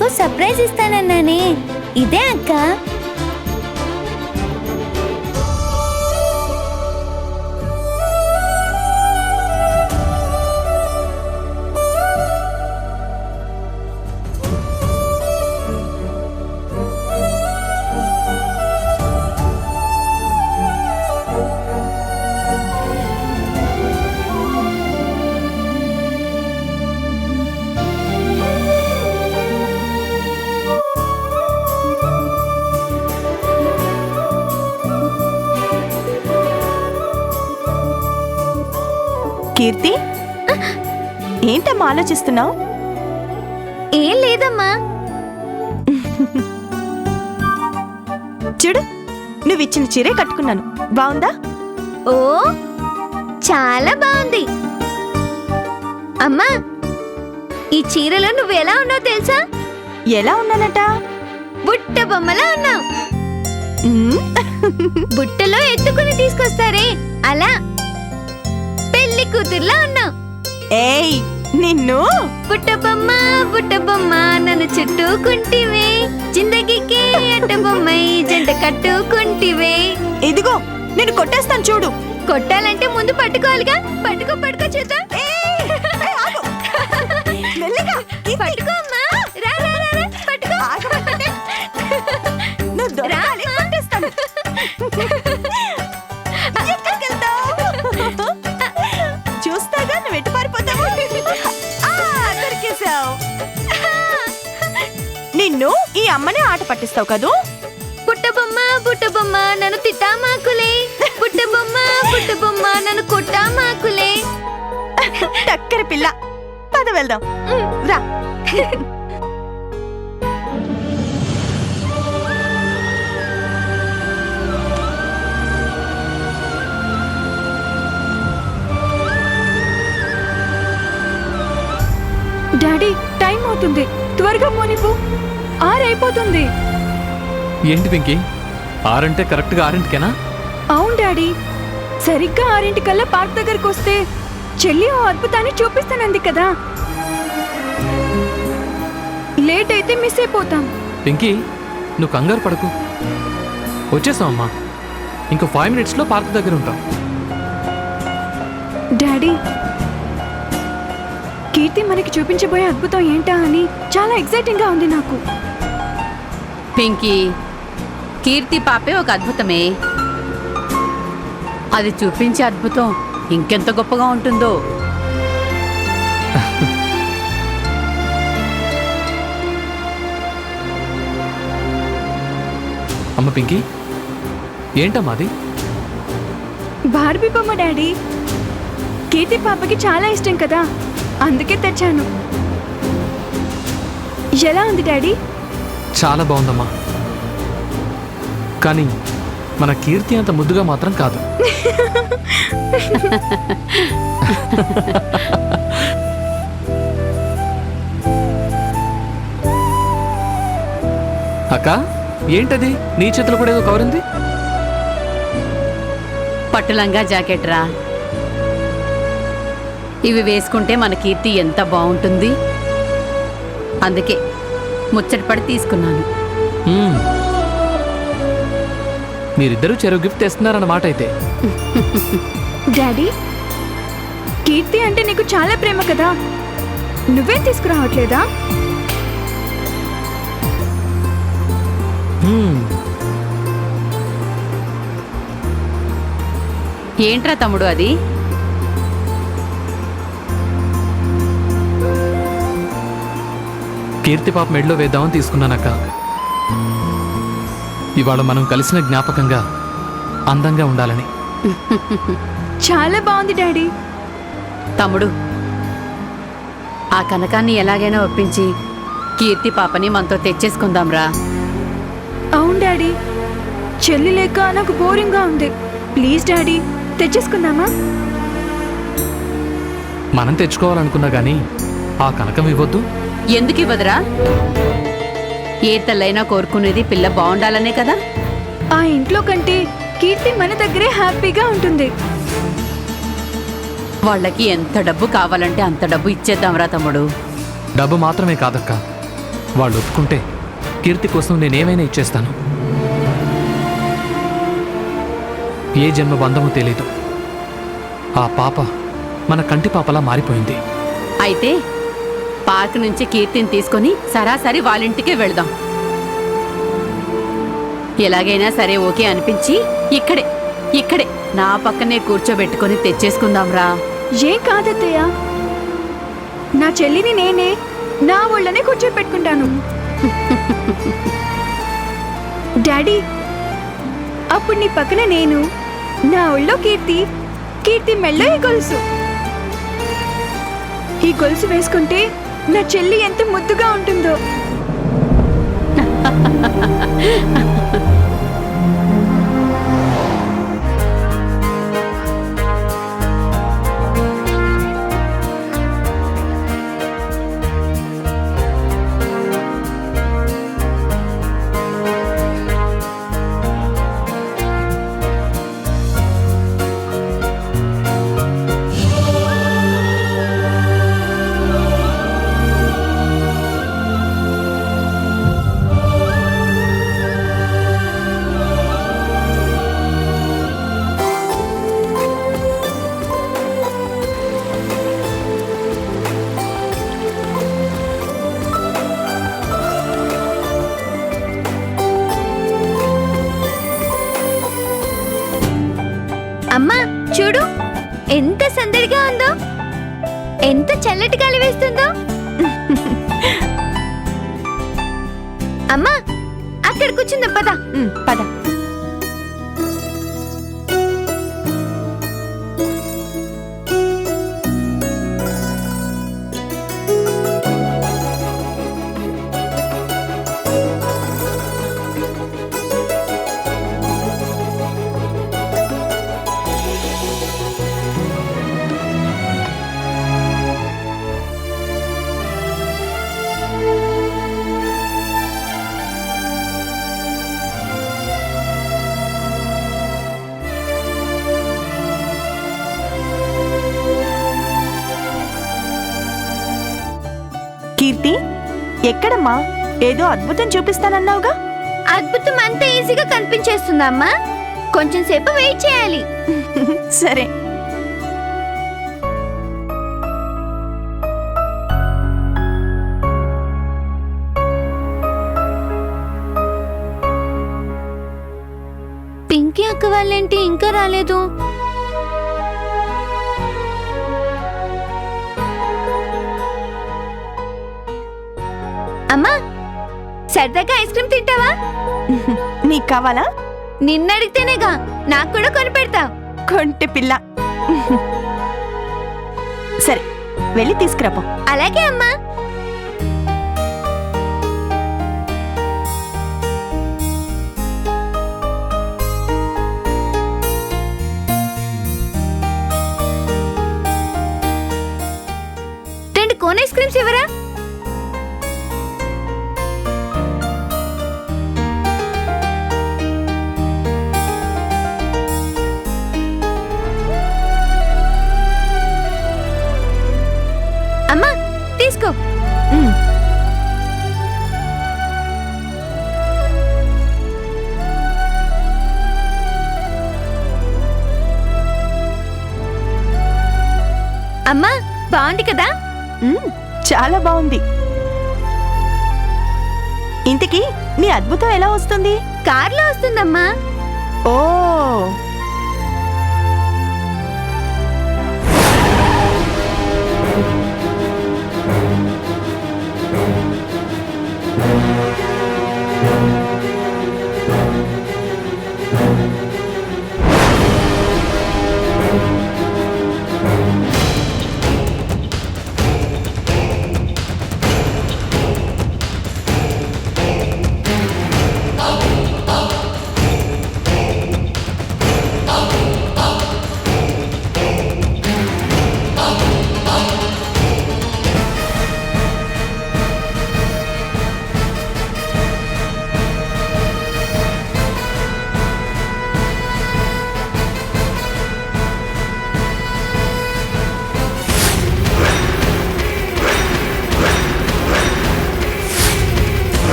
నీకు సర్ప్రైజ్ ఇస్తానన్నానే, ఇదే అక్క. కీర్తి, ఏంటమ్మా ఆలోచిస్తున్నావు? ఏం లేదమ్మా. చూడు, నువ్విచ్చిన చీరే కట్టుకున్నాను, బాగుందా? ఓ, చాలా బాగుంది అమ్మా. ఈ చీరలో నువ్వు ఎలా ఉన్నావు తెలుసా? ఎలా ఉన్నానట? బుట్ట బొమ్మలా ఉన్నావు. బుట్టలో ఎత్తుకుని తీసుకొస్తారే అలా పెళ్లి కూతుర్లా ఉన్నావు. ఏయ్ నిన్ను! బుట్ట బొమ్మ నన్ను చుట్టూకుంటివే, జిందగీకే అట్ట బొమ్మై జంట కట్టుకుంటివే. ఇదిగో నేను కొట్టేస్తాను చూడు. కొట్టాలంటే ముందు పట్టుకోవాలిగా. పట్టుకో చూద్దాం. పట్టుకో అమ్మా, రా రా రా రా, పట్టుకో. నువ్వు దొరకాలి, కొట్టేస్తాను. చూస్తాగా నువ్వు ఎటు పారిపోతావు. దొరికేశావు. నిన్ను ఈ అమ్మనే ఆట పట్టిస్తావు కదూ. బుట్ట బొమ్మ నన్ను తిట్టామాకులే, బుట్ట బొమ్మ నన్ను కొట్టామాకులే. టక్కరి పిల్ల, పద వెళ్దాం రా. డాడీ, టైం అవుతుంది, త్వరగా పోనిపో. 6 అయిపోతుంది. ఏంటి పింకీ, 6 అంటే కరెక్ట్గా 6:00కేనా? అవును డాడీ, సరిగ్గా 6:00కల్లా పార్క్ దగ్గరకు వస్తే చెల్లి ఓ అద్భుతాన్ని చూపిస్తానంది కదా. లేట్ అయితే మిస్ అయిపోతాం. పింకీ, నువ్వు కంగారు పడకు, వచ్చేసావమ్మా. ఇంకో 5 minutesలో పార్క్ దగ్గర ఉంటాం. డాడీ, కీర్తి మనకి చూపించబోయే అద్భుతం ఏంటా అని చాలా ఎక్సైటింగ్ గా ఉంది నాకు. పింకీ, కీర్తి పాపే ఒక అద్భుతమే. అది చూపించే అద్భుతం ఇంకెంత గొప్పగా ఉంటుందో. అమ్మ పింకీ, ఏంటమ్మా అది? బార్బీ బొమ్మ డాడీ. కీర్తి పాపకి చాలా ఇష్టం కదా, అందుకే తెచ్చాను. ఎలా ఉంది డాడీ? చాలా బాగుందమ్మా, కానీ మన కీర్తి అంత ముద్దుగా మాత్రం కాదు. అక్క, ఏంటది నీ చేతులు కూడా ఏదో కవర్ ఉంది? పట్టులంగా జాకెట్ రా. ఇవి వేసుకుంటే మన కీర్తి ఎంత బాగుంటుంది, అందుకే ముచ్చటపడి తీసుకున్నాను. మీరిద్దరూ చెరువు గిఫ్ట్ తెస్తున్నారన్నమాట అయితే. డాడీ, కీర్తి అంటే నీకు చాలా ప్రేమ కదా, నువ్వే తీసుకురావట్లేదా? ఏంట్రా తమ్ముడు అది? కీర్తి పాప మెడలో వేద్దామని తీసుకున్నానక్క. ఇవాళ మనం కలిసిన జ్ఞాపకంగా అందంగా ఉండాలని. చాలా బాగుంది డాడీ. తమ్ముడు, ఆ కనకాన్ని ఎలాగైనా ఒప్పించి కీర్తి పాపని మనతో తెచ్చేసుకుందాంరా. అవును డాడీ, చెల్లి లేక నాకు బోరింగ్గా ఉంది. ప్లీజ్ డాడీ, తెచ్చేసుకుందామా? మనం తెచ్చుకోవాలనుకున్నా గానీ ఆ కనకం ఇవ్వద్దు. ఎందుకు ఇవ్వదురా? ఏ తల్లైనా కోరుకునేది పిల్ల బాగుండాలనే కదా. ఆ ఇంట్లో కంటే కీర్తి మన దగ్గరే హ్యాపీగా ఉంటుంది. వాళ్ళకి ఎంత డబ్బు కావాలంటే అంత డబ్బు ఇచ్చేద్దాంరా తమ్ముడు. డబ్బు మాత్రమే కాదక్క, వాళ్ళు ఒప్పుకుంటే కీర్తి కోసం నేనేమైనా ఇచ్చేస్తాను. ఏ జన్మ బంధమో తెలీదు, ఆ పాప మన కంటి పాపలా మారిపోయింది. అయితే పార్క్ నుంచి కీర్తిని తీసుకొని సరాసరి వాళ్ళింటికే వెళదాం. ఎలాగైనా సరే ఓకే అనిపించి ఇక్కడే నా పక్కనే కూర్చోబెట్టుకొని తెచ్చేసుకుందాంరా. ఏం కాదత్తయ్య, నా చెల్లిని నేనే నా ఒళ్ళనే కూర్చోపెట్టుకుంటాను. డాడీ, అప్పుడు నీ పక్కన నేను, నా ఒళ్ళో కీర్తి మెళ్ళో ఈ గొలుసు. ఈ గొలుసు వేసుకుంటే నా చెల్లి ఎంత ముద్దుగా ఉంటుందో. అమ్మా చూడు, ఎంత సందడిగా ఉందో, ఎంత చల్లటి గాలి వేస్తుందో. అమ్మా అక్కడ కూర్చుందాం, పద. పద. కీర్తి, ఎక్కడమ్మా? ఏదో అద్భుతం చూపిస్తానన్నావుగా. అద్భుతం అంత ఈజీగా కనిపించేస్తుందా అమ్మా? కొంచెం సేపు వెయిట్ చేయాలి. సరే. పింకీ అక్క వాళ్ళేంటి ఇంకా రాలేదు? అమ్మా సరదాగా ఐస్ క్రీమ్ తింటావా? నీకు కావాలా? నిన్నడిగితేనేగా నాకు కూడా కొని పెడతా. కొంటె పిల్ల. సరే, వెళ్ళి తీసుకురాపో. అలాగే అమ్మా. రెండు కోన్ ఐస్ క్రీమ్స్ ఇవ్వరా? అమ్మా తీసుకో. అమ్మా బాగుంది కదా? చాలా బాగుంది. ఇంతకీ నీ అద్భుతం ఎలా వస్తుంది? కార్లో వస్తుందమ్మా. ఓ,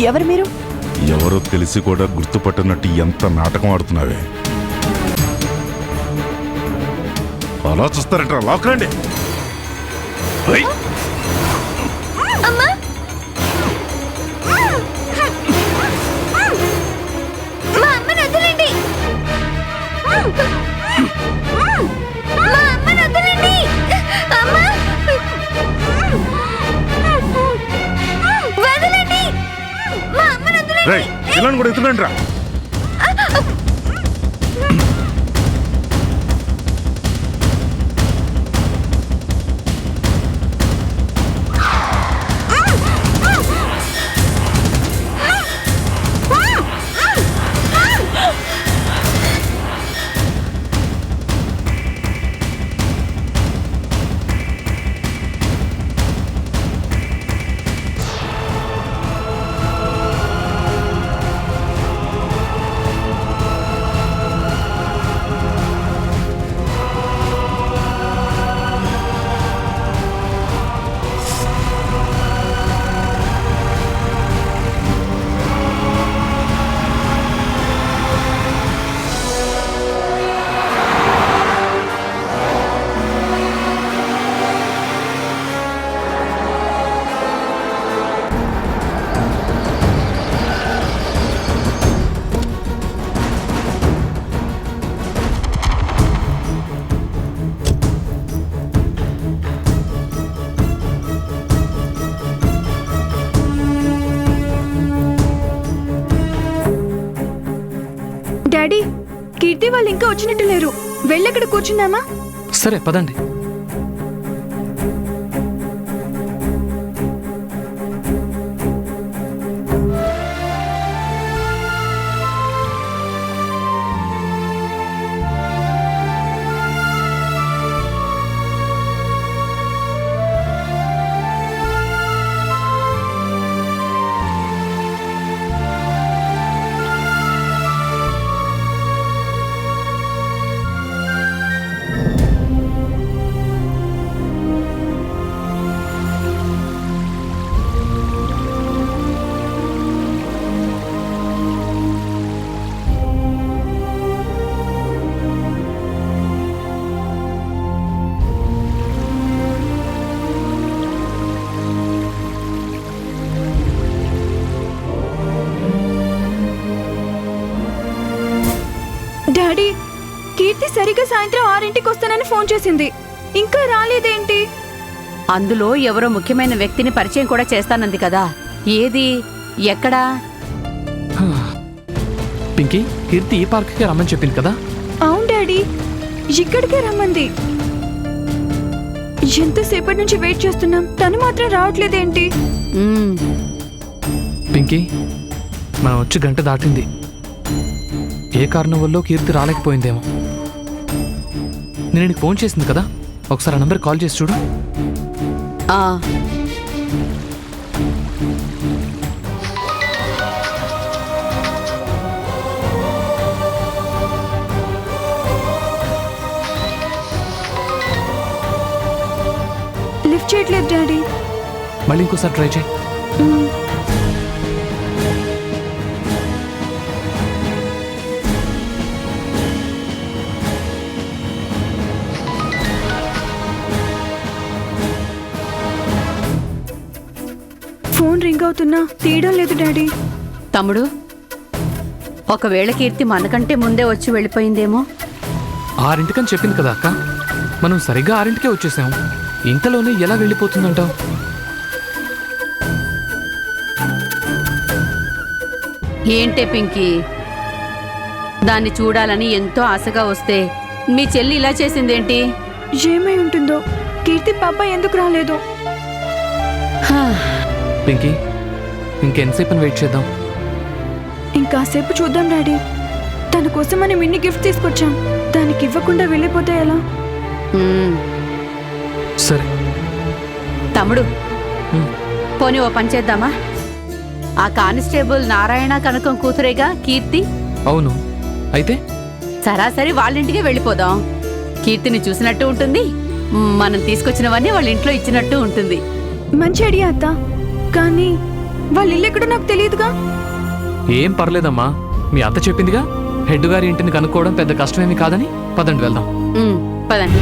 ఎవరు మీరు? ఎవరో తెలిసి కూడా గుర్తుపట్టినట్టు ఎంత నాటకం ఆడుతున్నావే. అలా చూస్తారంటారా? లాక్రండి. అమ్మా మా అమ్మని వదలండి. మా అమ్మని వదలండి. అమ్మా వదలండి. మా అమ్మని వదలండి. రేయ్, పిల్లని కూడా ఎత్తులండి రా. డాడీ, కీర్తి వాళ్ళు ఇంకా వచ్చినట్టు లేరు. వెళ్ళక్కడ కూర్చుందామా? సరే పదండి. డాడీ, కీర్తి సరిగ్గా సాయంత్రం 6ంటికి వస్తానని ఫోన్ చేసింది. ఇంకా రాలేదేంటి? అందులో ఎవరో ముఖ్యమైన వ్యక్తిని పరిచయం కూడా చేస్తానంది కదా. ఏది? ఎక్కడా? పింకీ, కీర్తి ఈ పార్క్కి రమ్మని చెప్పింది కదా. అవును డాడీ, ఇక్కడికే రమ్మంది. ఎంతసేపటి నుంచి వెయిట్ చేస్తున్నాం, తను మాత్రం రావట్లేదేంటి? మ్మ్. పింకీ, మనం వచ్చి గంట దాటింది. ఏ కారణం వల్ల కీర్తి రాలేకపోయిందేమో. నేను నీకు ఫోన్ చేసింది కదా, ఒకసారి ఆ నంబర్ కాల్ చేసి చూడు. ఆ లిఫ్ట్ చేయట్లేదు డాడీ. మళ్ళీ ఇంకోసారి ట్రై చేయి. ఫోన్ రింగ్ అవుతున్నా తీయడం లేదు డాడీ. తమ్ముడు, ఒకవేళ కీర్తి మనకంటే ముందే వచ్చి వెళ్ళిపోయిందేమో. 6ంటికని చెప్పింది కదా అక్క. మనం సరిగ్గా 6ంటికే వచ్చేసాం. ఇంతలోనే ఎలా వెళ్ళిపోతుందంటావు? ఏంటే పింకీ, దాన్ని చూడాలని ఎంతో ఆశగా వస్తే మీ చెల్లి ఇలా చేసిందేంటి? ఏమై ఉంటుందో. కీర్తి పాప ఎందుకు రాలేదు? హా, పింకీ, ఇంకెంతసేపు వెయిట్ చేద్దాం? ఇంకాసేపు చూద్దాం డాడీ. తన కోసం మనం ఇన్ని గిఫ్ట్ తీసుకొచ్చాం, దానికి ఇవ్వకుండా వెళ్ళిపోతే ఎలా? మ్మ్. సరే తమ్ముడు, మ్మ్. పోనీ ఓ పని చేద్దామా? ఆ కానిస్టేబుల్ నారాయణ కనకం కూతురేగా కీర్తి. అవును, అయితే సరాసరి వాళ్ళింటికే వెళ్ళిపోదాం. కీర్తిని చూసినట్టు ఉంటుంది, మనం తీసుకొచ్చినవన్నీ వాళ్ళ ఇంట్లో ఇచ్చినట్టు ఉంటుంది. మంచి ఐడియా అత్త. కానీ వాళ్ళ ఇల్లు ఎక్కడో నాకు తెలియదుగా. ఏం పర్లేదమ్మా, మీ అత్త చెప్పిందిగా హెడ్ గారి ఇంటిని కనుక్కోవడం పెద్ద కష్టమేమి కాదని. పదండి వెళ్దాం. పదండి.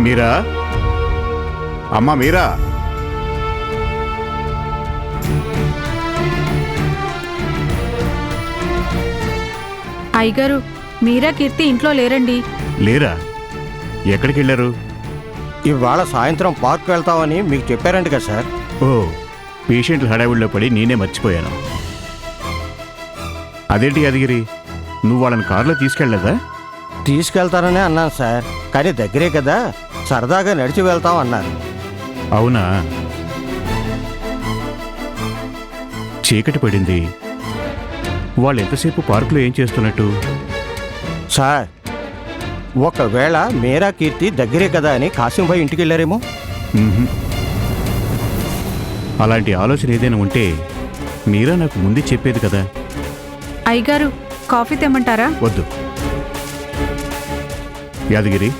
మీరా, అమ్మా మీరా, అయ్యగారు, మీరా కీర్తి ఇంట్లో లేరండి. లేరా? ఎక్కడికి వెళ్ళారు? ఇవాళ సాయంత్రం పార్క్ వెళ్తామని మీకు చెప్పారంట కదా సార్. ఓ, పేషెంట్ల హడావిడిలో పడి నేనే మర్చిపోయాను. అదేంటి యాదగిరి, నువ్వు వాళ్ళని కారులో తీసుకెళ్ళలేదా? తీసుకెళ్తారనే అన్నాను సార్, కానీ దగ్గరే కదా, సరదాగా నడిచి వెళ్తాం అన్నారు. అవునా? చీకటి పడింది, వాళ్ళు ఎంతసేపు పార్కులో ఏం చేస్తున్నట్టు? సార్, ఒకవేళ మీరా కీర్తి దగ్గరే కదా అని కాసింబాయి ఇంటికి వెళ్ళారేమో. మ్మ్హ్మ్. అలాంటి ఆలోచన ఏదైనా ఉంటే మీరా నాకు ముందే చెప్పేది కదా. అయ్యగారు, కాఫీ తెమ్మంటారా? వద్దు యాదగిరి,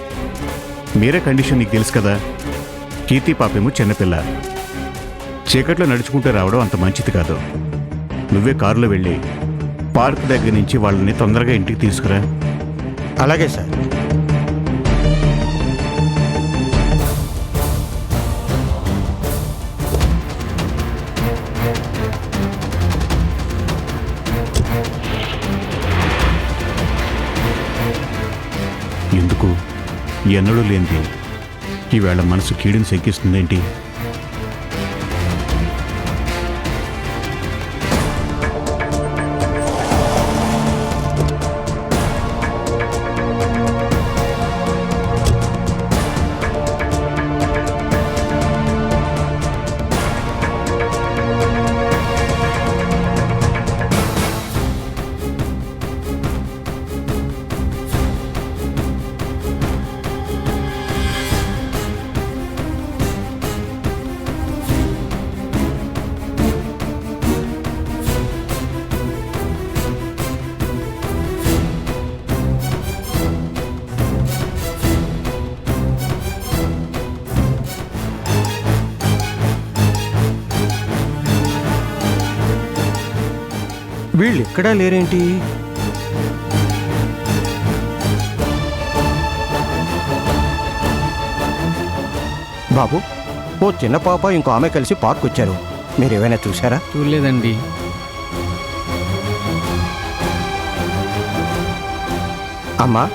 మీరే కండిషన్ నీకు తెలుసు కదా. కీర్తి పాపేమో చిన్నపిల్ల, చీకట్లో నడుచుకుంటూ రావడం అంత మంచిది కాదు. నువ్వే కారులో వెళ్ళి పార్క్ దగ్గర నుంచి వాళ్ళని తొందరగా ఇంటికి తీసుకురా. అలాగే సార్. ఎందుకు ఎన్నడూ లేనిది ఈవేళ మనసు కీడుని శంకిస్తుందేంటి? వీళ్ళు ఎక్కడా లేరేంటి? బాబు, ఓ చిన్న పాప ఇంకో ఆమె కలిసి పార్క్ వచ్చారు. మీరు ఏమైనా చూసారా? చూడలేదండి. అమ్మా,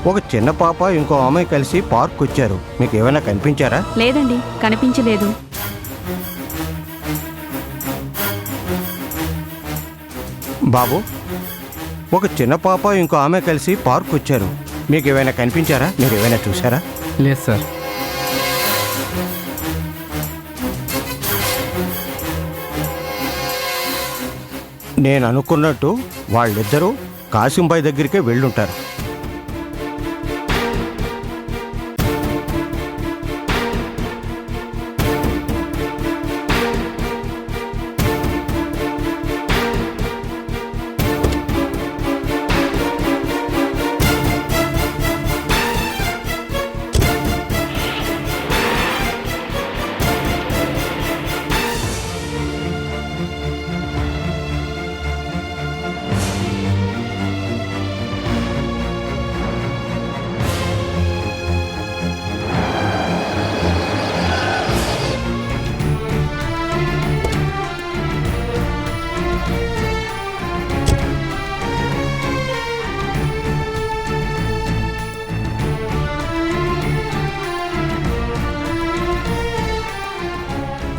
ఒక చిన్న పాప ఇంకో ఆమె కలిసి పార్క్ వచ్చారు. మీకు ఏమైనా కనిపించారా? లేదండి, కనిపించలేదు. బాబు, ఒక చిన్న పాప ఇంకో ఆమె కలిసి పార్క్ వచ్చారు. మీకు ఏమైనా కనిపించారా? మీరు ఏమైనా చూసారా? లేదు సార్. నేను అనుకున్నట్టు వాళ్ళిద్దరూ కాసింబాయి దగ్గరికే వెళ్ళుంటారు.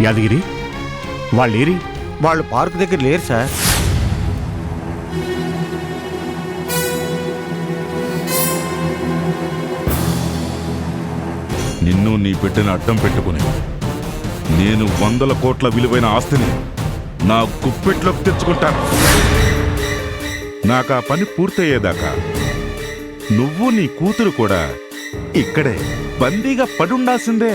యాదగిరి వాళ్ళేరి వాళ్ళు పార్క్ దగ్గర లేరు సార్. నిన్ను నీ బిడ్డని అడ్డం పెట్టుకుని నేను 100 కోట్ల విలువైన ఆస్తిని నా గుప్పెట్లోకి తెచ్చుకుంటాను. నాకు ఆ పని పూర్తయ్యేదాకా నువ్వు నీ కూతురు కూడా ఇక్కడే బందీగా పడుండాల్సిందే.